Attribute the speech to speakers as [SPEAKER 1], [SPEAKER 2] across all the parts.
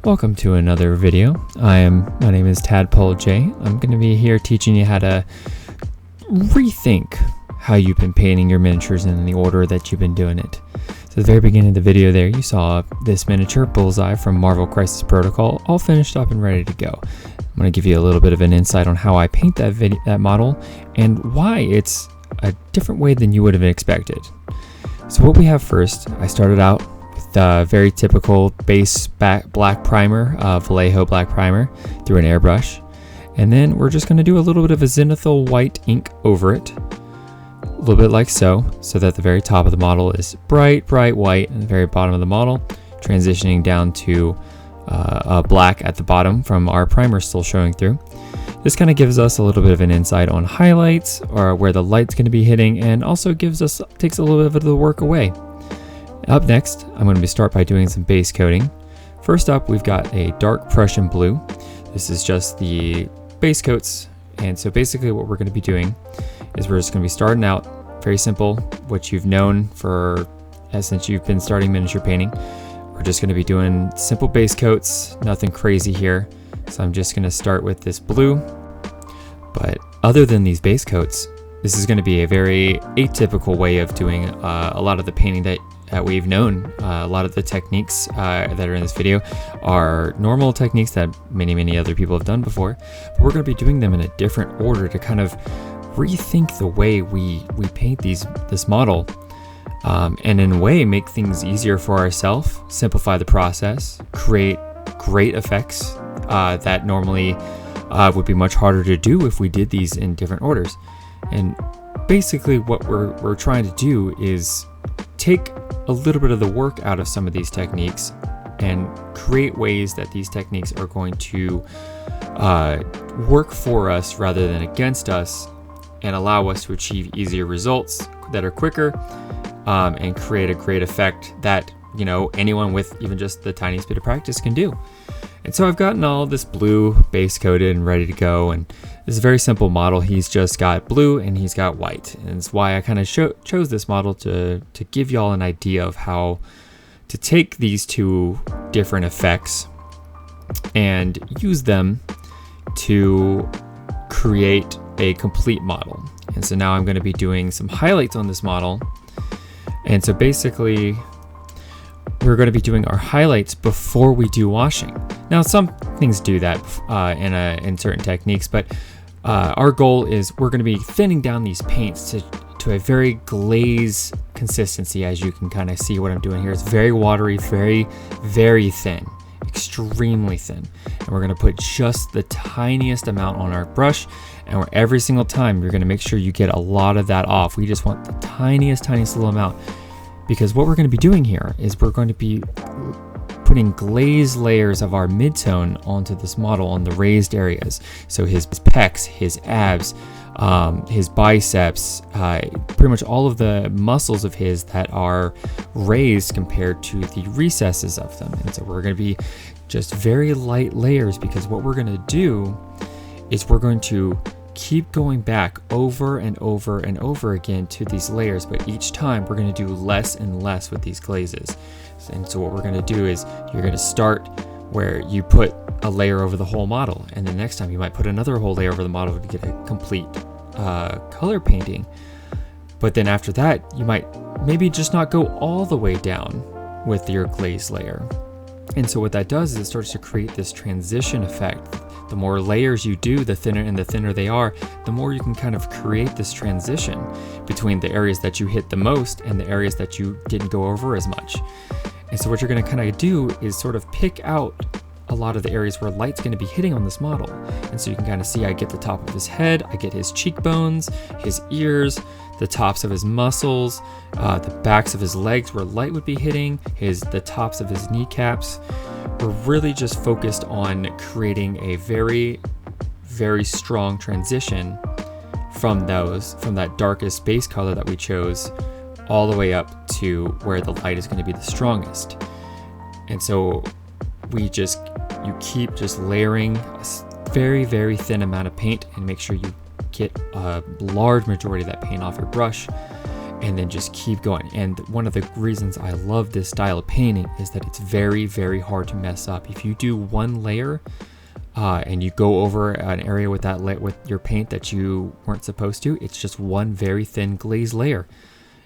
[SPEAKER 1] Welcome to another video. My name is Tadpole J. I'm going to be here teaching you how to rethink how you've been painting your miniatures in the order that you've been doing it. So at the very beginning of the video there, you saw this miniature Bullseye from Marvel Crisis Protocol all finished up and ready to go. I'm going to give you a little bit of an insight on how I paint that model and why it's a different way than you would have expected. So what we have first, I started out with the very typical base black primer, Vallejo black primer through an airbrush. And then we're just going to do a little bit of a zenithal white ink over it. A little bit like so that the very top of the model is bright white and the very bottom of the model transitioning down to a black at the bottom from our primer still showing through. This kind of gives us a little bit of an insight on highlights or where the light's going to be hitting, and also takes a little bit of the work away. Up next, I'm going to start by doing some base coating. First up, we've got a dark Prussian blue. This is just the base coats, and so basically what we're going to be doing is we're just going to be starting out very simple, what you've known since you've been starting miniature painting. We're just going to be doing simple base coats, nothing crazy here. So I'm just going to start with this blue. But other than these base coats, this is going to be a very atypical way of doing a lot of the painting that we've known. A lot of the techniques that are in this video are normal techniques that many other people have done before. But we're going to be doing them in a different order to kind of rethink the way we paint this model. And in a way make things easier for ourselves, simplify the process, create great effects that normally would be much harder to do if we did these in different orders. And basically what we're trying to do is take a little bit of the work out of some of these techniques and create ways that these techniques are going to work for us rather than against us, and allow us to achieve easier results that are quicker, and create a great effect that anyone with even just the tiniest bit of practice can do. And so I've gotten all this blue base coated and ready to go, and this is a very simple model. He's just got blue and he's got white, and it's why I kind of chose this model to give y'all an idea of how to take these two different effects and use them to create a complete model. And so now I'm going to be doing some highlights on this model. And so basically we're going to be doing our highlights before we do washing. Now some things do that in certain techniques, but our goal is we're going to be thinning down these paints to a very glaze consistency. As you can kind of see what I'm doing here, it's very watery, very thin, extremely thin. And we're going to put just the tiniest amount on our brush, and every single time you're going to make sure you get a lot of that off. We just want the tiniest little amount, because what we're going to be doing here is we're going to be putting glaze layers of our mid-tone onto this model on the raised areas. So his pecs, his abs, his biceps, pretty much all of the muscles of his that are raised compared to the recesses of them. And so we're going to be just very light layers, because what we're going to do is we're going to keep going back over and over and over again to these layers, but each time we're going to do less and less with these glazes. And so what we're going to do is you're going to start where you put a layer over the whole model, and then next time you might put another whole layer over the model to get a complete color painting. But then after that, you might maybe just not go all the way down with your glaze layer. And so what that does is it starts to create this transition effect. The more layers you do, the thinner they are, the more you can kind of create this transition between the areas that you hit the most and the areas that you didn't go over as much. And so what you're going to kind of do is sort of pick out a lot of the areas where light's going to be hitting on this model. And so you can kind of see I get the top of his head, I get his cheekbones, his ears, the tops of his muscles, the backs of his legs where light would be hitting, the tops of his kneecaps. We're really just focused on creating a very strong transition from that darkest base color that we chose all the way up to where the light is going to be the strongest. And so you keep just layering a very thin amount of paint and make sure you get a large majority of that paint off your brush. and then just keep going. And one of the reasons I love this style of painting is that it's very, very hard to mess up. If you do one layer and you go over an area with with your paint that you weren't supposed to, it's just one very thin glaze layer.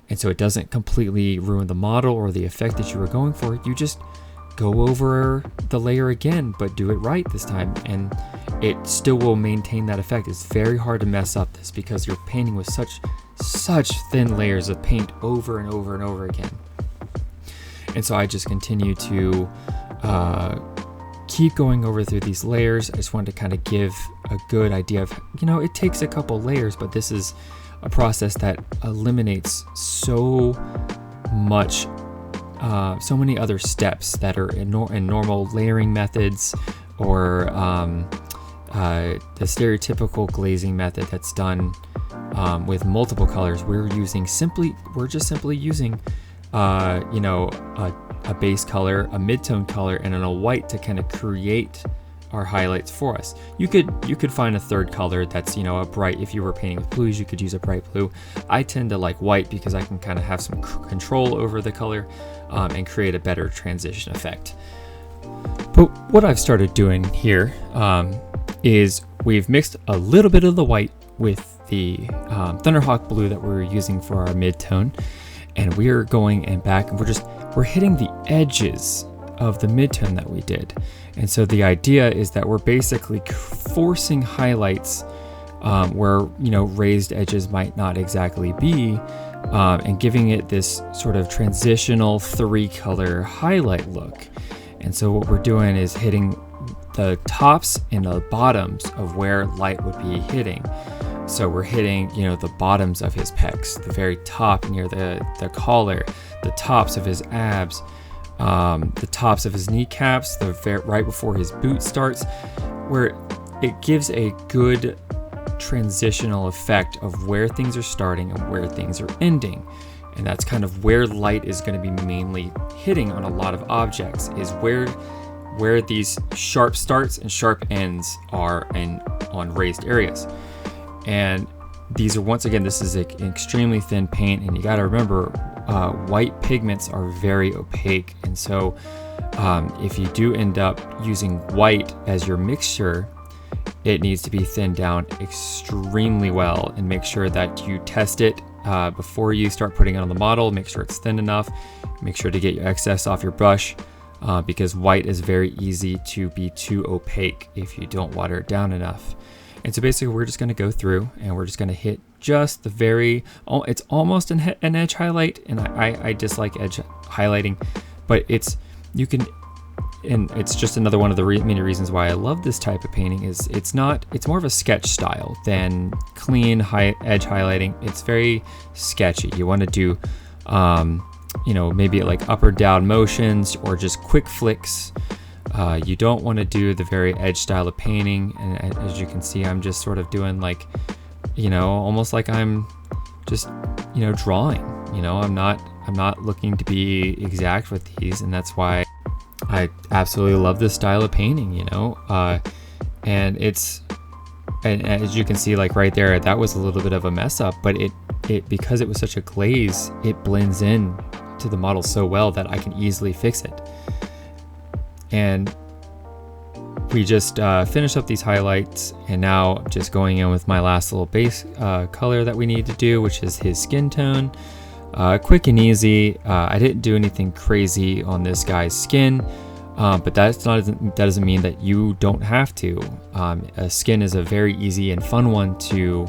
[SPEAKER 1] And so it doesn't completely ruin the model or the effect that you were going for. You just go over the layer again, but do it right this time, and it still will maintain that effect. It's very hard to mess up this because you're painting with such thin layers of paint over and over and over again. And so I just continue to keep going over through these layers. I just wanted to kind of give a good idea of, it takes a couple layers, but this is a process that eliminates so many other steps that are in normal layering methods, or the stereotypical glazing method that's done with multiple colors. We're just simply using a base color, a mid-tone color, and then a white to kind of create our highlights for us. You could find a third color that's a bright. If you were painting with blues, you could use a bright blue. I tend to like white because I can kind of have some control over the color and create a better transition effect. But what I've started doing here is we've mixed a little bit of the white with the Thunderhawk blue that we're using for our mid-tone, and we're going and back, and we're hitting the edges of the mid-tone that we did. And so the idea is that we're basically forcing highlights where raised edges might not exactly be, and giving it this sort of transitional 3-color highlight look. And so what we're doing is hitting the tops and the bottoms of where light would be hitting. So we're hitting, the bottoms of his pecs, the very top near the collar, the tops of his abs, the tops of his kneecaps, right before his boot starts, where it gives a good transitional effect of where things are starting and where things are ending. And that's kind of where light is going to be mainly hitting on a lot of objects, is where these sharp starts and sharp ends are on raised areas. And these are, once again, this is an extremely thin paint, and you got to remember, white pigments are very opaque. And so if you do end up using white as your mixture, it needs to be thinned down extremely well, and make sure that you test it before you start putting it on the model. Make sure it's thin enough. Make sure to get your excess off your brush, because white is very easy to be too opaque if you don't water it down enough. And so basically we're just going to go through and we're just going to hit just it's almost an edge highlight, and I dislike edge highlighting, but it's just another one of the many reasons why I love this type of painting. Is it's more of a sketch style than clean edge highlighting. It's very sketchy. You want to do maybe like up or down motions or just quick flicks. You don't want to do the very edge style of painting, and as you can see, I'm just sort of doing like, almost like I'm just, drawing. I'm not looking to be exact with these, and that's why I absolutely love this style of painting. And and as you can see, like right there, that was a little bit of a mess up, but it because it was such a glaze, it blends in to the model so well that I can easily fix it. And we just finished up these highlights, and now I'm just going in with my last little base color that we need to do, which is his skin tone. Quick and easy. I didn't do anything crazy on this guy's skin, but that doesn't mean that you don't have to. Skin is a very easy and fun one to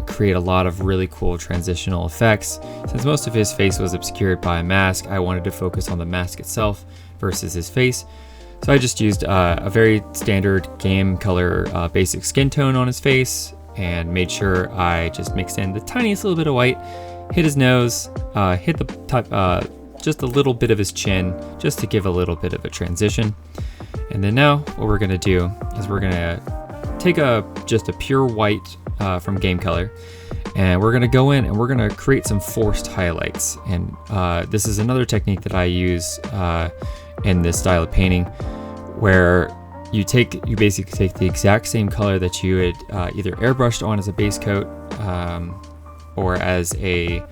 [SPEAKER 1] create a lot of really cool transitional effects. Since most of his face was obscured by a mask, I wanted to focus on the mask itself versus his face. So I just used a very standard game color basic skin tone on his face, and made sure I just mixed in the tiniest little bit of white, hit his nose, hit the top, just a little bit of his chin, just to give a little bit of a transition. And then now what we're gonna do is we're gonna take just a pure white from game color, and we're gonna go in and we're gonna create some forced highlights. And this is another technique that I use in this style of painting, where you basically take the exact same color that you had either airbrushed on as a base coat or as a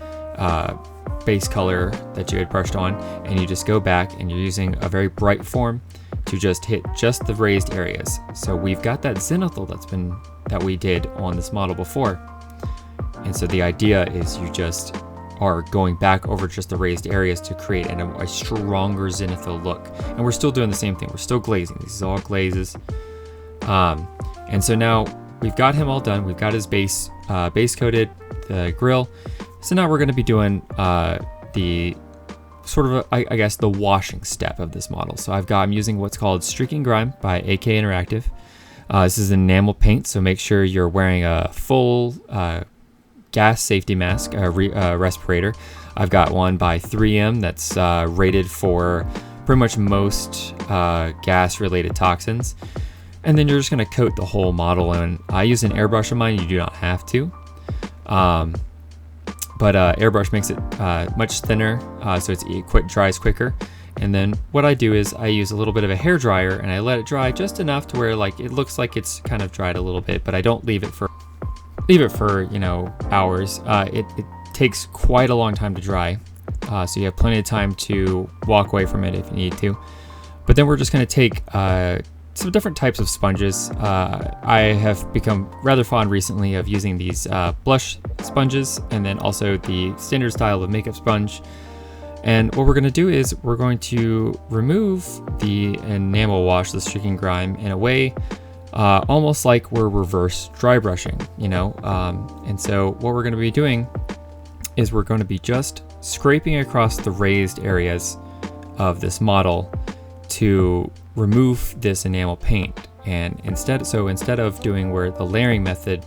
[SPEAKER 1] base color that you had brushed on, and you just go back and you're using a very bright form to just hit just the raised areas. So we've got that zenithal that we did on this model before. And so the idea is you just are going back over just the raised areas to create a stronger zenithal look. And we're still doing the same thing. We're still glazing. This is all glazes. And so now we've got him all done. We've got his base coated, the grill. So now we're going to be doing the sort of, I guess, the washing step of this model. So I'm using what's called Streaking Grime by AK Interactive. This is an enamel paint, so make sure you're wearing a full gas safety mask, respirator. I've got one by 3M that's rated for pretty much most gas-related toxins. And then you're just going to coat the whole model, and I use an airbrush on mine. You do not have to. But airbrush makes it much thinner, so it dries quicker. And then what I do is I use a little bit of a hair dryer, and I let it dry just enough to where like it looks like it's kind of dried a little bit, but I don't leave it for hours. It takes quite a long time to dry, so you have plenty of time to walk away from it if you need to. But then we're just going to take some different types of sponges. I have become rather fond recently of using these blush sponges, and then also the standard style of makeup sponge. And what we're going to do is we're going to remove the enamel wash, the Streaking Grime, in a way almost like we're reverse dry brushing, and so what we're going to be doing is we're going to be just scraping across the raised areas of this model to remove this enamel paint. And instead of doing the layering method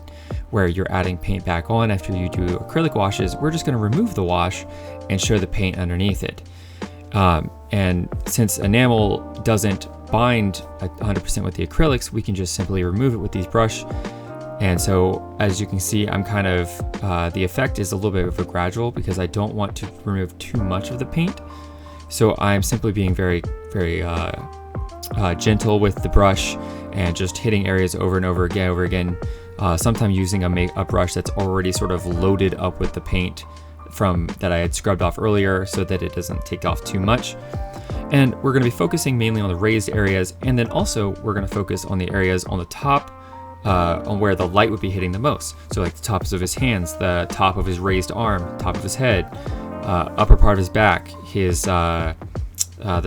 [SPEAKER 1] where you're adding paint back on after you do acrylic washes, we're just going to remove the wash and show the paint underneath it. And since enamel doesn't bind 100% with the acrylics, we can just simply remove it with these brush. And so as you can see, I'm kind of the effect is a little bit of a gradual because I don't want to remove too much of the paint. So I'm simply being very, very gentle with the brush and just hitting areas over and over again. Sometimes using a brush that's already sort of loaded up with the paint from that I had scrubbed off earlier so that it doesn't take off too much. And we're going to be focusing mainly on the raised areas, and then also we're going to focus on the areas on the top on where the light would be hitting the most. So like the tops of his hands, the top of his raised arm, top of his head, upper part of his back, the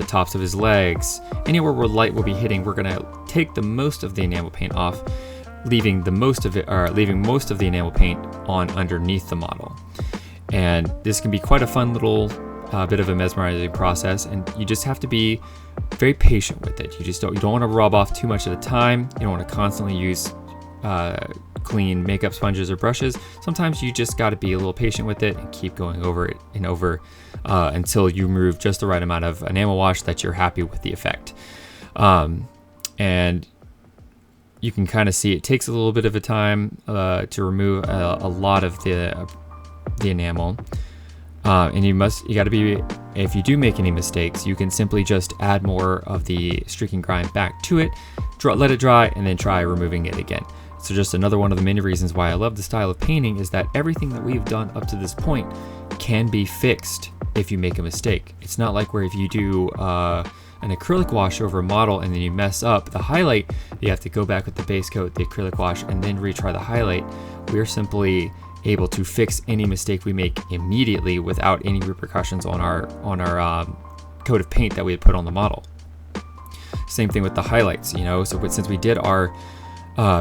[SPEAKER 1] tops of his legs, anywhere where light will be hitting. We're going to take the most of the enamel paint off, leaving most of the enamel paint on underneath the model. And this can be quite a fun little bit of a mesmerizing process, and you just have to be very patient with it. You don't want to rub off too much at a time. You don't want to constantly use clean makeup sponges or brushes. Sometimes you just got to be a little patient with it and keep going over it and over until you remove just the right amount of enamel wash that you're happy with the effect. And you can kind of see it takes a little bit of a time to remove a lot of the enamel. And you got to be, if you do make any mistakes, you can simply just add more of the Streaking Grime back to it, let it dry, and then try removing it again. So just another one of the many reasons why I love the style of painting is that everything that we've done up to this point can be fixed if you make a mistake. It's not like where if you do an acrylic wash over a model and then you mess up the highlight, you have to go back with the base coat, the acrylic wash, and then retry the highlight. We're simply able to fix any mistake we make immediately without any repercussions on our coat of paint that we had put on the model. Same thing with the highlights, so since we did our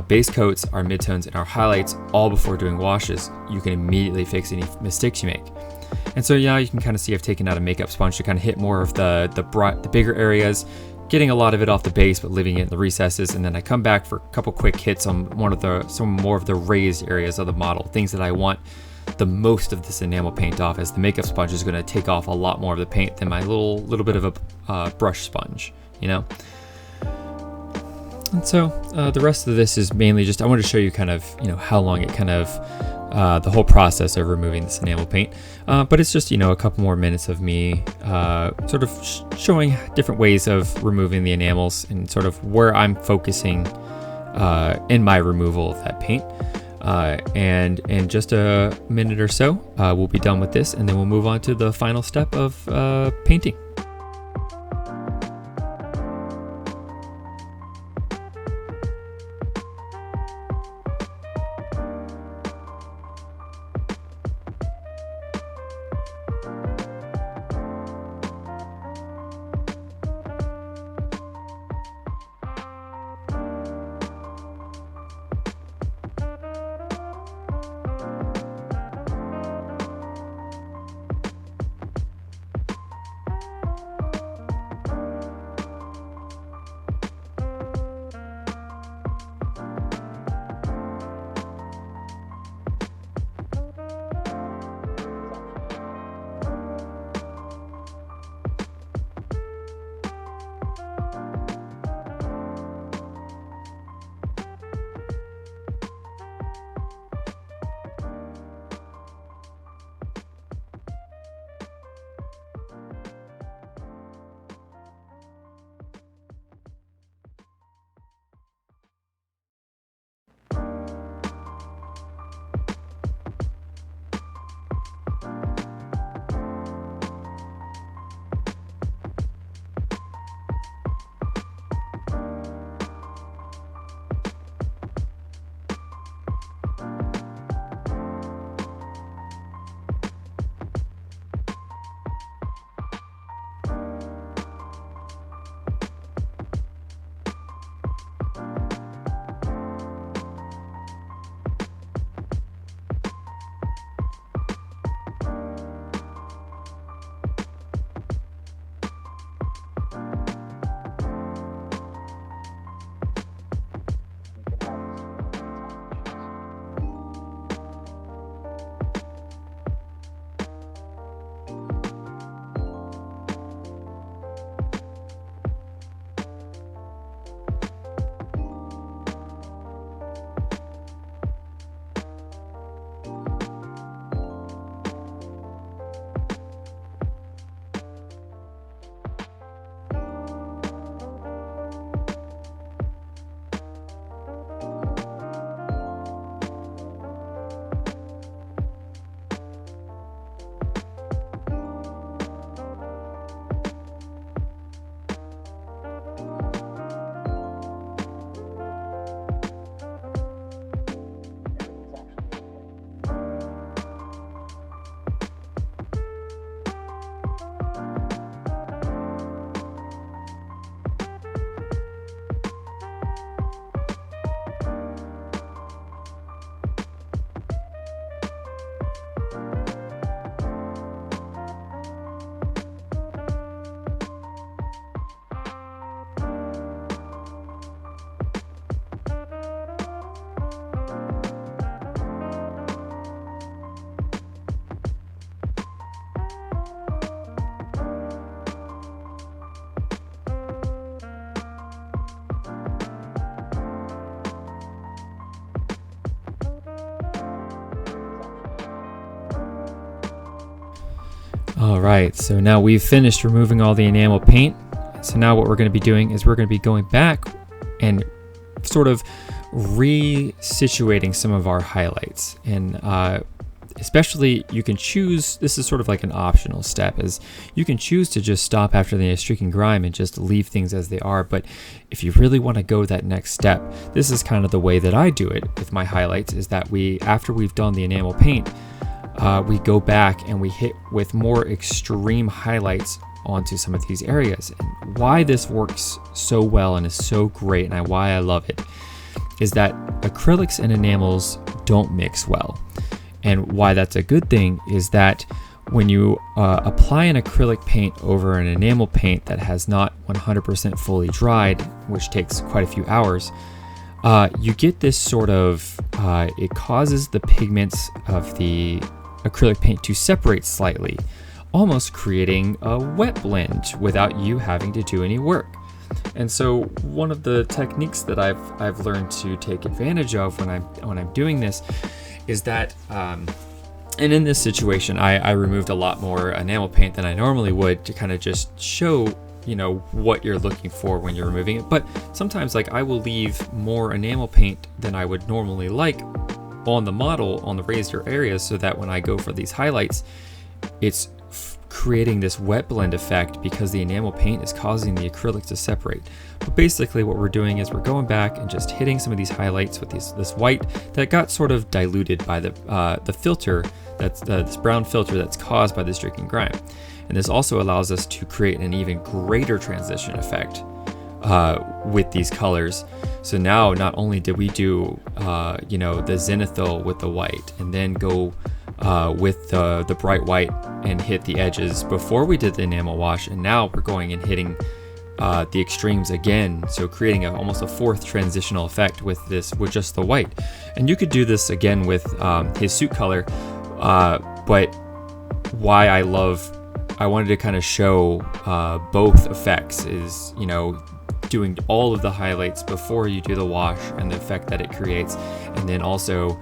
[SPEAKER 1] base coats, our midtones, and our highlights all before doing washes, you can immediately fix any mistakes you make. And so now you can kind of see I've taken out a makeup sponge to kind of hit more of the bigger areas, getting a lot of it off the base but leaving it in the recesses, and then I come back for a couple quick hits on some more of the raised areas of the model, things that I want the most of this enamel paint off, as the makeup sponge is going to take off a lot more of the paint than my little bit of a brush sponge, And so the rest of this is mainly just I want to show you kind of how long it kind of the whole process of removing this enamel paint, but it's just a couple more minutes of me sort of showing different ways of removing the enamels and sort of where I'm focusing in my removal of that paint. And in just a minute or so, we'll be done with this, and then we'll move on to the final step of painting. All right, so now we've finished removing all the enamel paint. So now what we're going to be doing is we're going to be going back and sort of resituating some of our highlights. And especially you can choose, this is sort of like an optional step, is you can choose to just stop after the Streaking Grime and just leave things as they are. But if you really want to go that next step, this is kind of the way that I do it with my highlights, is that after we've done the enamel paint, we go back and we hit with more extreme highlights onto some of these areas. And why this works so well and is so great, and why I love it, is that acrylics and enamels don't mix well. And why that's a good thing is that when you apply an acrylic paint over an enamel paint that has not 100% fully dried, which takes quite a few hours, you get this sort of, it causes the pigments of the acrylic paint to separate slightly, almost creating a wet blend without you having to do any work. And so one of the techniques that I've learned to take advantage of when I'm doing this is that, and in this situation, I removed a lot more enamel paint than I normally would to kind of just show, what you're looking for when you're removing it. But sometimes, like, I will leave more enamel paint than I would normally like, on the model on the raised area, so that when I go for these highlights, it's creating this wet blend effect because the enamel paint is causing the acrylic to separate. But basically what we're doing is we're going back and just hitting some of these highlights with this white that got sort of diluted by the filter, that's this brown filter that's caused by the Streaking Grime. And this also allows us to create an even greater transition effect with these colors. So now not only did we do you know, the zenithal with the white, and then go with the bright white and hit the edges before we did the enamel wash, and now we're going and hitting the extremes again, so creating almost a fourth transitional effect with just the white. And you could do this again with his suit color, but why I wanted to kind of show both effects is, you know, doing all of the highlights before you do the wash and the effect that it creates, and then also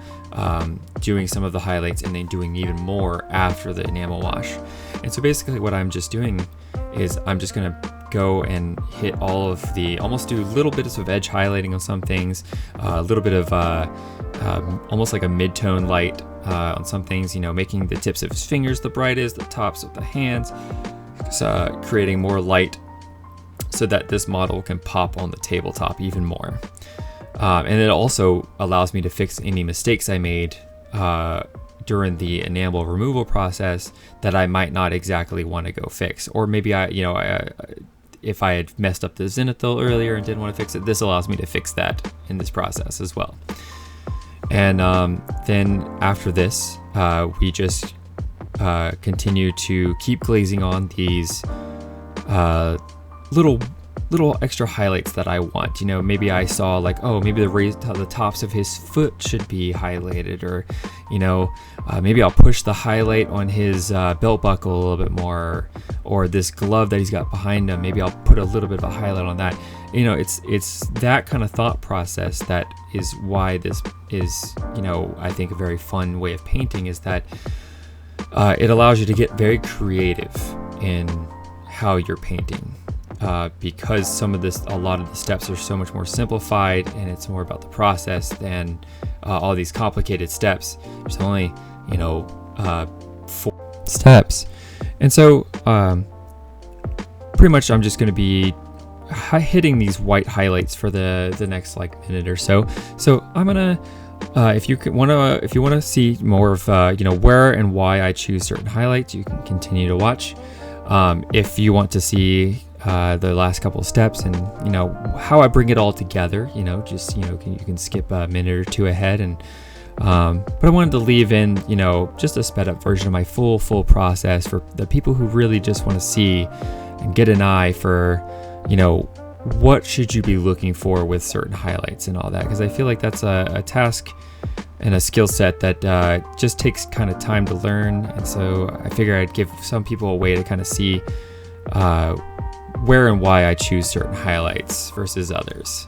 [SPEAKER 1] doing some of the highlights and then doing even more after the enamel wash. And so basically what I'm just doing is I'm just gonna go and hit all of almost do little bits of edge highlighting on some things, a little bit of almost like a mid-tone light on some things, you know, making the tips of his fingers the brightest, the tops of the hands, creating more light so that this model can pop on the tabletop even more. And it also allows me to fix any mistakes I made during the enamel removal process that I might not exactly want to go fix. Or maybe if I had messed up the zenithal earlier and didn't want to fix it, this allows me to fix that in this process as well. And then after this, we just continue to keep glazing on these little extra highlights that I want. You know, maybe I saw like, oh, maybe the tops of his foot should be highlighted, or, you know, maybe I'll push the highlight on his belt buckle a little bit more, or this glove that he's got behind him, maybe I'll put a little bit of a highlight on that. You know, it's that kind of thought process that is why this is, you know, I think a very fun way of painting, is that it allows you to get very creative in how you're painting. Because a lot of the steps are so much more simplified, and it's more about the process than all these complicated steps. There's only, you know, 4 steps. And so pretty much I'm just going to be hitting these white highlights for the next like minute or so. So I'm gonna if you want to see more of you know, where and why I choose certain highlights, you can continue to watch. If you want to see the last couple of steps and, you know, how I bring it all together, you know, just, you know, you can skip a minute or two ahead. And but I wanted to leave in, you know, just a sped up version of my full process for the people who really just want to see and get an eye for, you know, what should you be looking for with certain highlights and all that, because I feel like that's a task and a skill set that just takes kind of time to learn. And so I figure I'd give some people a way to kind of see where and why I choose certain highlights versus others.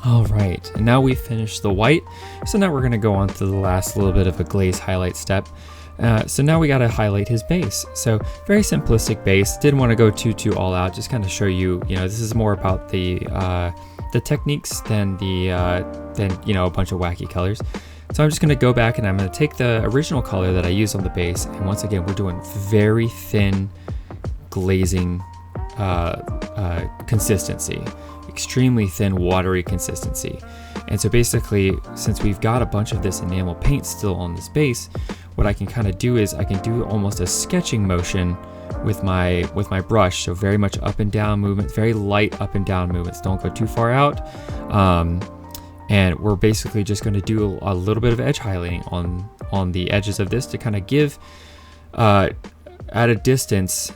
[SPEAKER 1] All right, and now we've finished the white, so now we're going to go on to the last little bit of a glaze highlight step. So now we got to highlight his base. So very simplistic base. Didn't want to go too all out. Just kind of show you, this is more about the techniques than a bunch of wacky colors. So I'm just going to go back and I'm going to take the original color that I used on the base, and once again we're doing very thin glazing consistency, extremely thin watery consistency. And so basically, since we've got a bunch of this enamel paint still on this base, what I can kind of do is I can do almost a sketching motion with my brush. So very much up and down movements, very light up and down movements. Don't go too far out. And we're basically just going to do a little bit of edge highlighting on the edges of this to kind of give, at a distance,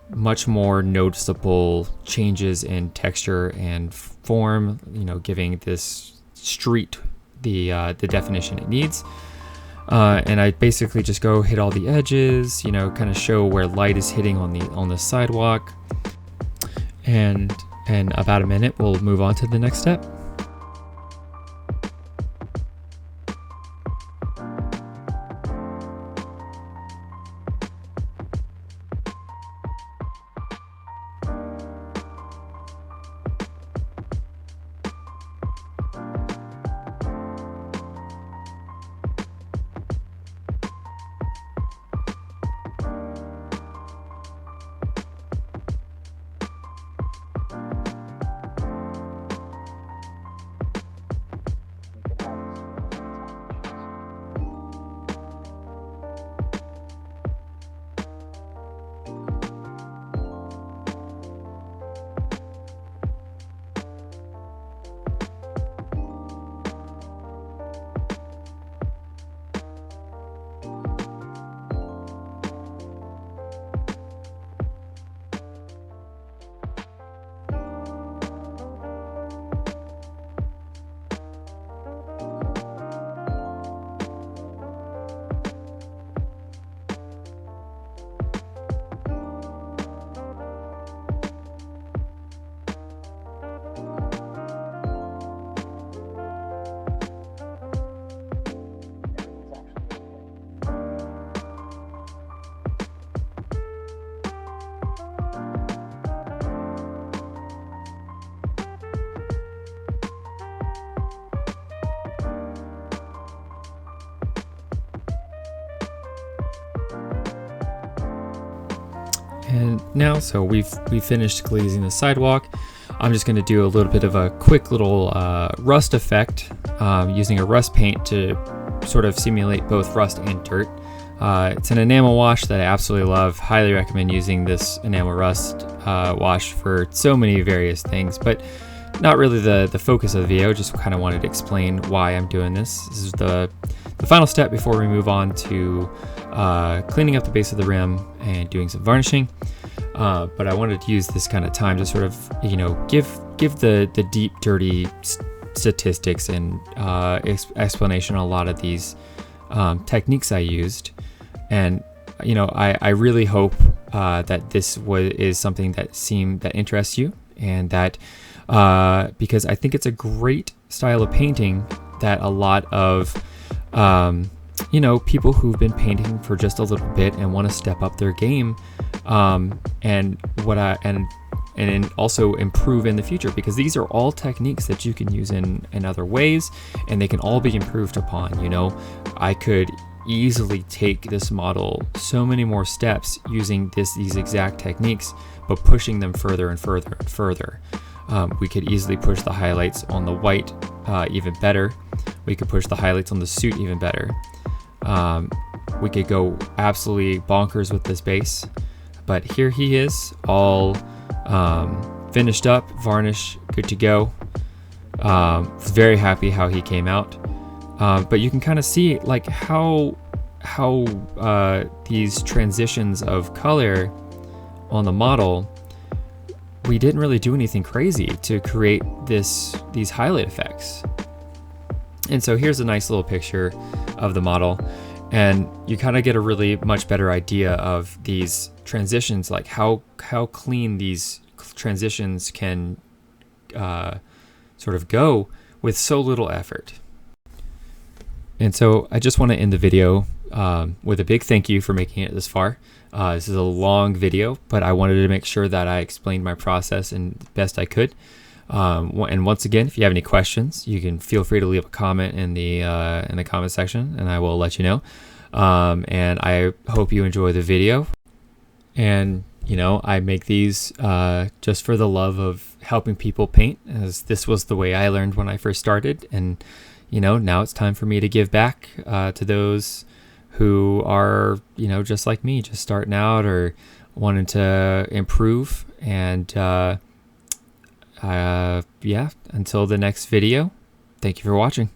[SPEAKER 1] much more noticeable changes in texture and form, giving this street the definition it needs. And I basically just go hit all the edges, kind of show where light is hitting on the sidewalk. And in about a minute, we'll move on to the next step. And now, so we've finished glazing the sidewalk. I'm just going to do a little bit of a quick little rust effect using a rust paint to sort of simulate both rust and dirt. It's an enamel wash that I absolutely love. Highly recommend using this enamel rust wash for so many various things, but not really the focus of the video. Just kind of wanted to explain why I'm doing this. This is the final step before we move on to cleaning up the base of the rim and doing some varnishing. But I wanted to use this kind of time to sort of, give the deep, dirty statistics and explanation on a lot of these techniques I used. And, I really hope that this is something that interests you, and that because I think it's a great style of painting that a lot of people who've been painting for just a little bit and want to step up their game, and also improve in the future, because these are all techniques that you can use in other ways, and they can all be improved upon. I could easily take this model so many more steps using these exact techniques, but pushing them further and further and further. We could easily push the highlights on the white even better. We could push the highlights on the suit even better. We could go absolutely bonkers with this base, but here he is, all finished up, varnish, good to go. Very happy how he came out. But you can kind of see like how these transitions of color on the model, we didn't really do anything crazy to create these highlight effects. And so here's a nice little picture of the model, and you kind of get a really much better idea of these transitions, like how clean these transitions can sort of go with so little effort. And so I just want to end the video with a big thank you for making it this far. This is a long video, but I wanted to make sure that I explained my process and the best I could. And once again, if you have any questions, you can feel free to leave a comment in the comment section, and I will let you know. And I hope you enjoy the video. And I make these just for the love of helping people paint, as this was the way I learned when I first started. And now it's time for me to give back to those who are just like me, just starting out or wanting to improve. And yeah, until the next video, thank you for watching.